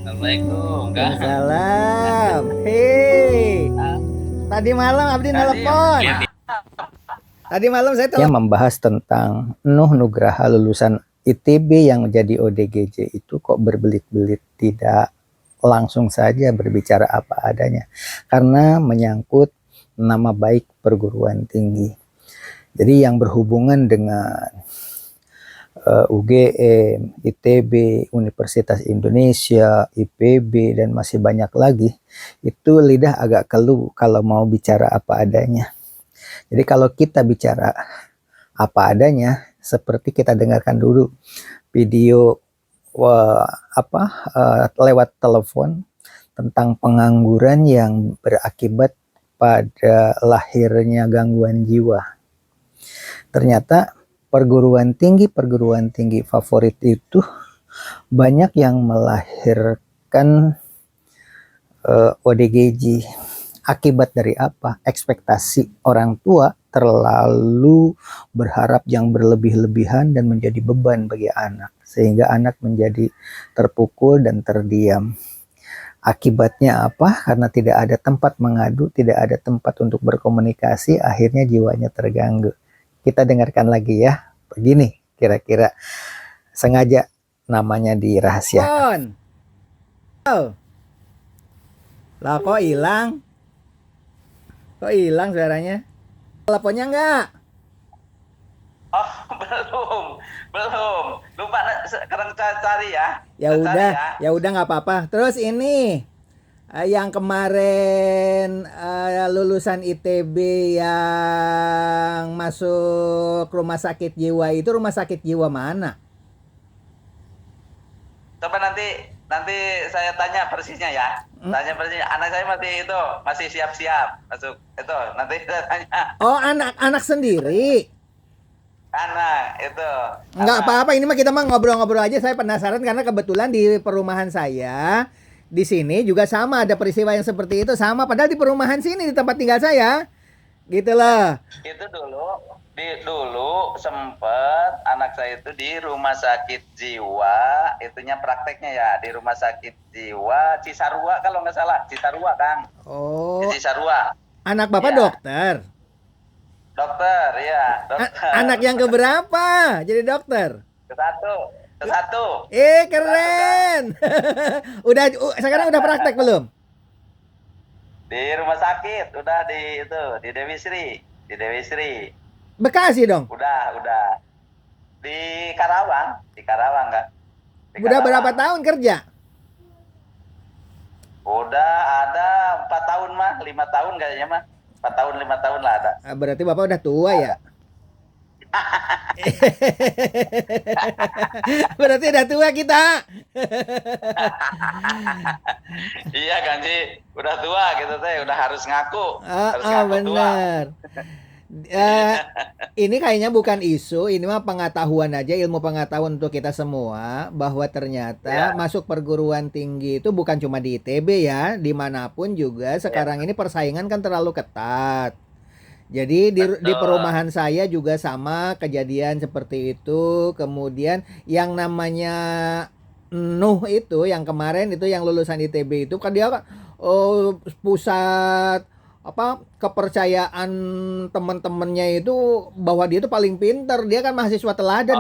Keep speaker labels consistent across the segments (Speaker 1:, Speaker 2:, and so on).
Speaker 1: Assalamualaikum, Kang.
Speaker 2: Waalaikumsalam. Hei, tadi malam Abdi
Speaker 1: Tadi
Speaker 2: nelpon. Tadi malam saya telepon. Membahas tentang Nuh Nugraha lulusan ITB yang menjadi ODGJ itu kok berbelit-belit, tidak langsung saja berbicara apa adanya. Karena menyangkut nama baik perguruan tinggi. Jadi yang berhubungan dengan UGM, ITB, Universitas Indonesia, IPB, dan masih banyak lagi, itu lidah agak keluh kalau mau bicara apa adanya. Jadi kalau kita bicara apa adanya, seperti kita dengarkan dulu video lewat telepon tentang pengangguran yang berakibat pada lahirnya gangguan jiwa. Ternyata perguruan tinggi favorit itu banyak yang melahirkan ODGJ. Akibat dari apa? Ekspektasi orang tua terlalu berharap yang berlebih-lebihan dan menjadi beban bagi anak, sehingga anak menjadi terpukul dan terdiam. Akibatnya apa? Karena tidak ada tempat mengadu, tidak ada tempat untuk berkomunikasi, akhirnya jiwanya terganggu. Kita dengarkan lagi ya. Begini kira-kira, sengaja namanya dirahasiakan. Oh. Lah kok hilang? Kok hilang suaranya? Teleponnya enggak?
Speaker 1: Oh, belum. Lupa sekarang cari ya.
Speaker 2: Ya
Speaker 1: Cari
Speaker 2: udah,
Speaker 1: ya.
Speaker 2: ya udah nggak apa-apa. Terus ini yang kemarin lulusan ITB yang masuk rumah sakit jiwa itu rumah sakit jiwa mana?
Speaker 1: Coba nanti saya tanya persisnya ya. Tanya persisnya. Anak saya masih siap-siap masuk itu. Nanti saya tanya.
Speaker 2: Oh, anak sendiri.
Speaker 1: Anak itu.
Speaker 2: Nggak apa-apa, ini mah kita mah ngobrol-ngobrol aja. Saya penasaran karena kebetulan di perumahan saya di sini juga sama ada peristiwa yang seperti itu sama. Padahal di perumahan sini di tempat tinggal saya, gitu loh.
Speaker 1: Itu dulu sempet anak saya itu di rumah sakit jiwa, itunya prakteknya ya di rumah sakit jiwa Cisarua kalau nggak salah, Cisarua Kang.
Speaker 2: Oh,
Speaker 1: Di Cisarua.
Speaker 2: anak bapak
Speaker 1: Ya,
Speaker 2: dokter.
Speaker 1: dokter ya, dokter.
Speaker 2: Anak yang keberapa jadi dokter?
Speaker 1: Ke satu.
Speaker 2: Keren. Sekarang udah praktek belum?
Speaker 1: Di rumah sakit, udah di Dewi Sri, di Dewi Sri.
Speaker 2: Bekasi dong.
Speaker 1: Udah. Di Karawang kan?
Speaker 2: Udah berapa tahun kerja?
Speaker 1: Udah ada 4 tahun mah, 5 tahun kayaknya mah. 4 tahun 5 tahun lah ada.
Speaker 2: Berarti bapak udah tua ya? Berarti udah tua kita.
Speaker 1: Iya kan sih, udah tua gitu teh, udah harus ngaku. Harus ngaku tua.
Speaker 2: Benar. Ini kayaknya bukan isu, ini mah pengetahuan aja, ilmu pengetahuan untuk kita semua bahwa ternyata masuk perguruan tinggi itu bukan cuma di ITB ya, dimanapun juga sekarang ini persaingan kan terlalu ketat. Jadi di perumahan saya juga sama kejadian seperti itu. Kemudian yang namanya Nuh itu yang kemarin itu yang lulusan ITB itu kan dia pusat kepercayaan teman-temannya itu bahwa dia itu paling pintar, dia kan mahasiswa teladan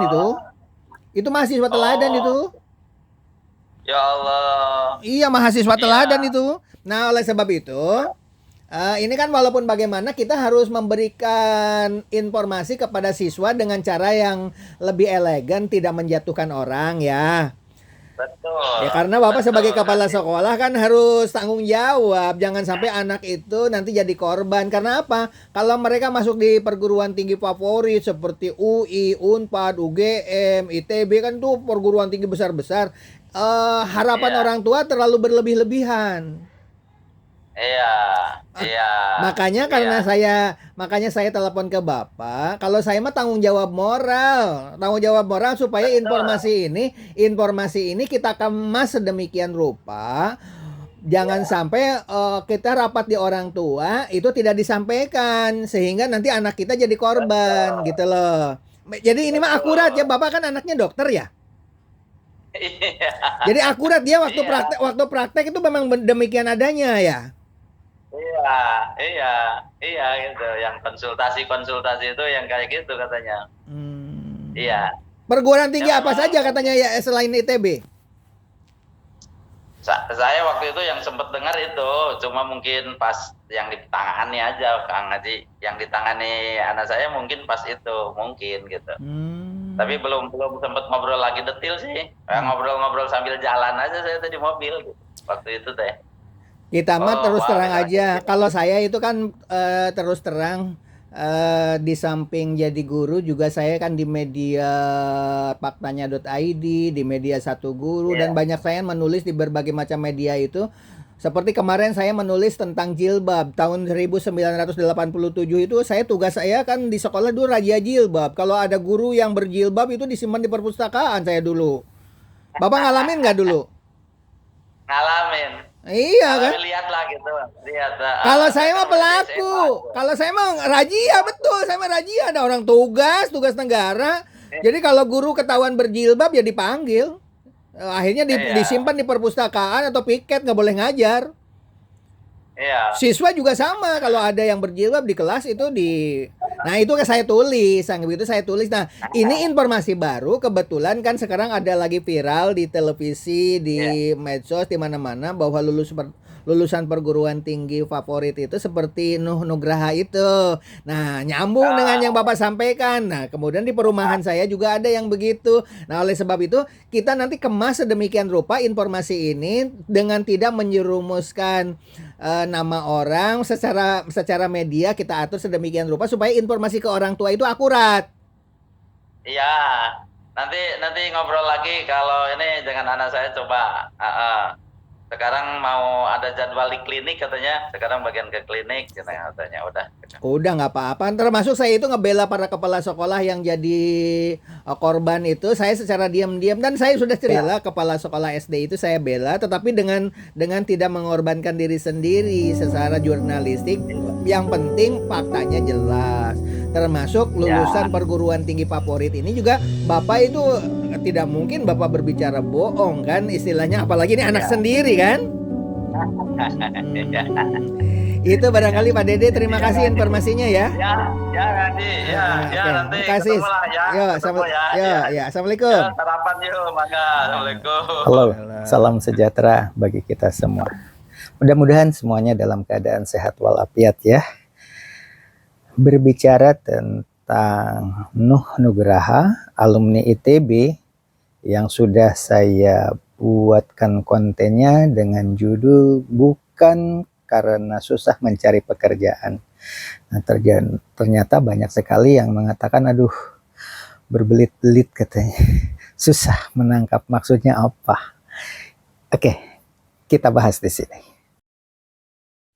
Speaker 2: itu mahasiswa teladan itu.
Speaker 1: Ya Allah.
Speaker 2: Iya, mahasiswa teladan itu. Nah, oleh sebab itu ini kan walaupun bagaimana kita harus memberikan informasi kepada siswa dengan cara yang lebih elegan, tidak menjatuhkan orang ya.
Speaker 1: Betul.
Speaker 2: Ya karena Bapak sebagai kepala sekolah kan harus tanggung jawab. Jangan sampai anak itu nanti jadi korban. Karena apa? Kalau mereka masuk di perguruan tinggi favorit seperti UI, Unpad, UGM, ITB kan tuh perguruan tinggi besar-besar. Harapan orang tua terlalu berlebih-lebihan.
Speaker 1: Iya.
Speaker 2: Makanya saya telepon ke Bapak. Kalau saya mah tanggung jawab moral supaya informasi ini kita kemas sedemikian rupa. Jangan sampai kita rapat di orang tua itu tidak disampaikan sehingga nanti anak kita jadi korban gitu loh. Jadi ini mah akurat ya, Bapak kan anaknya dokter ya?
Speaker 1: Iya.
Speaker 2: Jadi akurat dia waktu
Speaker 1: Iya.
Speaker 2: praktek itu memang demikian adanya ya.
Speaker 1: Iya, iya, iya gitu. Yang konsultasi itu yang kayak gitu katanya.
Speaker 2: Hmm.
Speaker 1: Iya.
Speaker 2: Perguruan
Speaker 1: Ya
Speaker 2: tinggi apa
Speaker 1: memang
Speaker 2: saja katanya ya selain ITB?
Speaker 1: saya waktu itu yang sempat dengar itu cuma mungkin pas yang ditangani aja Kang Haji, yang ditangani anak saya mungkin pas itu mungkin gitu. Tapi belum sempat ngobrol lagi detail sih. Ngobrol-ngobrol sambil jalan aja saya tadi mobil gitu. Waktu itu teh.
Speaker 2: Kita mah terus
Speaker 1: Wah,
Speaker 2: terang
Speaker 1: bisa
Speaker 2: aja.
Speaker 1: gitu.
Speaker 2: Kalau saya itu kan terus terang di samping jadi guru juga saya kan di media faktanya.id, di media Satu Guru dan
Speaker 1: Iya.
Speaker 2: banyak saya menulis di berbagai macam media itu. Seperti kemarin saya menulis tentang jilbab tahun 1987 itu tugas saya kan di sekolah dulu razia jilbab. Kalau ada guru yang berjilbab itu disimpan di perpustakaan saya dulu. Bapak ngalamin nggak dulu?
Speaker 1: Ngalamin.
Speaker 2: Iya kan?
Speaker 1: Lihat lah gitu. Lihat.
Speaker 2: Kalau saya mah
Speaker 1: kan
Speaker 2: pelaku. Kalau saya mah razia betul. Saya mah razia ada orang tugas negara. Jadi kalau guru ketahuan berjilbab ya dipanggil. Akhirnya
Speaker 1: Iya.
Speaker 2: disimpan di perpustakaan atau piket nggak boleh ngajar.
Speaker 1: Iya.
Speaker 2: Siswa juga sama kalau ada yang berjilbab di kelas itu Nah itu saya tulis, itu saya tulis. Nah ini informasi baru kebetulan kan sekarang ada lagi viral di televisi, di medsos, di mana-mana bahwa lulusan perguruan tinggi favorit itu seperti Nuh Nugraha itu. Nah nyambung dengan yang Bapak sampaikan. Nah kemudian di perumahan saya juga ada yang begitu. Nah oleh sebab itu kita nanti kemas sedemikian rupa informasi ini dengan tidak menjerumuskan nama orang secara media, kita atur sedemikian rupa supaya informasi ke orang tua itu akurat.
Speaker 1: Iya. Nanti ngobrol lagi kalau ini dengan anak saya coba. Sekarang mau ada jadwal di klinik katanya. Sekarang bagian ke klinik katanya.
Speaker 2: Udah nggak apa-apa. Termasuk saya itu ngebela para kepala sekolah yang jadi korban itu. Saya secara diam-diam dan saya sudah bela kepala sekolah SD itu saya bela. Tetapi dengan tidak mengorbankan diri sendiri secara jurnalistik. Yang penting faktanya jelas. Termasuk lulusan perguruan tinggi favorit ini juga Bapak itu tidak mungkin Bapak berbicara bohong kan istilahnya, apalagi ini anak sendiri kan. Itu barangkali Pak Dede, terima kasih informasinya ya.
Speaker 1: Nanti
Speaker 2: Terima kasih. Assalamualaikum.
Speaker 1: Sarapan yuk, mangga. Assalamualaikum.
Speaker 2: Halo, salam sejahtera bagi kita semua. Mudah-mudahan semuanya dalam keadaan sehat walafiat ya. Berbicara tentang Nuh Nugraha, alumni ITB yang sudah saya buatkan kontennya dengan judul Bukan Karena Susah Mencari Pekerjaan. Nah, ternyata banyak sekali yang mengatakan, aduh, berbelit-belit katanya, susah menangkap maksudnya apa. Oke, kita bahas di sini.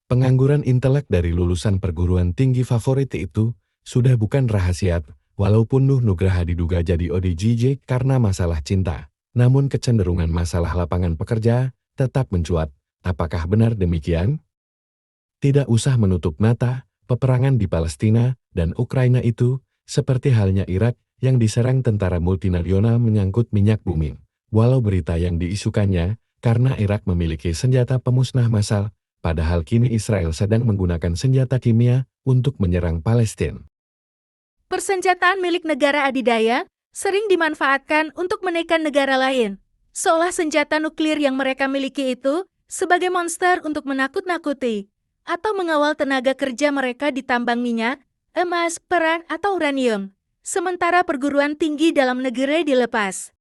Speaker 3: Pengangguran intelek dari lulusan perguruan tinggi favorit itu sudah bukan rahasia, walaupun Nuh Nugraha diduga jadi ODGJ karena masalah cinta. Namun kecenderungan masalah lapangan pekerja tetap mencuat. Apakah benar demikian? Tidak usah menutup mata, peperangan di Palestina dan Ukraina itu seperti halnya Irak yang diserang tentara multinasional menyangkut minyak bumi. Walau berita yang diisukannya karena Irak memiliki senjata pemusnah massal, padahal kini Israel sedang menggunakan senjata kimia untuk menyerang Palestina.
Speaker 4: Persenjataan milik negara adidaya sering dimanfaatkan untuk menekan negara lain, seolah senjata nuklir yang mereka miliki itu sebagai monster untuk menakut-nakuti atau mengawal tenaga kerja mereka di tambang minyak, emas, perak, atau uranium, sementara perguruan tinggi dalam negeri dilepas.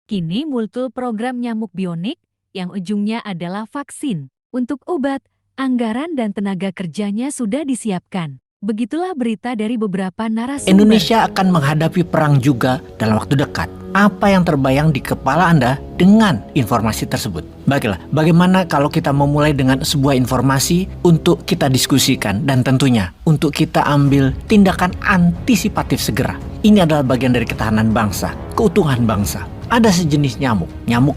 Speaker 5: Kini muncul program nyamuk bionik yang ujungnya adalah vaksin. Untuk obat, anggaran dan tenaga kerjanya sudah disiapkan. Begitulah berita dari beberapa narasumber.
Speaker 6: Indonesia akan menghadapi perang juga dalam waktu dekat. Apa yang terbayang di kepala Anda dengan informasi tersebut? Baiklah, bagaimana kalau kita memulai dengan sebuah informasi untuk kita diskusikan dan tentunya untuk kita ambil tindakan antisipatif segera. Ini adalah bagian dari ketahanan bangsa, keutuhan bangsa. Ada sejenis nyamuk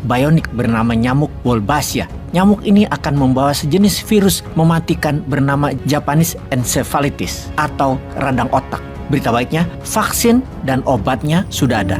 Speaker 6: bionik bernama nyamuk Wolbachia. Nyamuk ini akan membawa sejenis virus mematikan bernama Japanese encephalitis atau radang otak. Berita baiknya, vaksin dan obatnya sudah ada.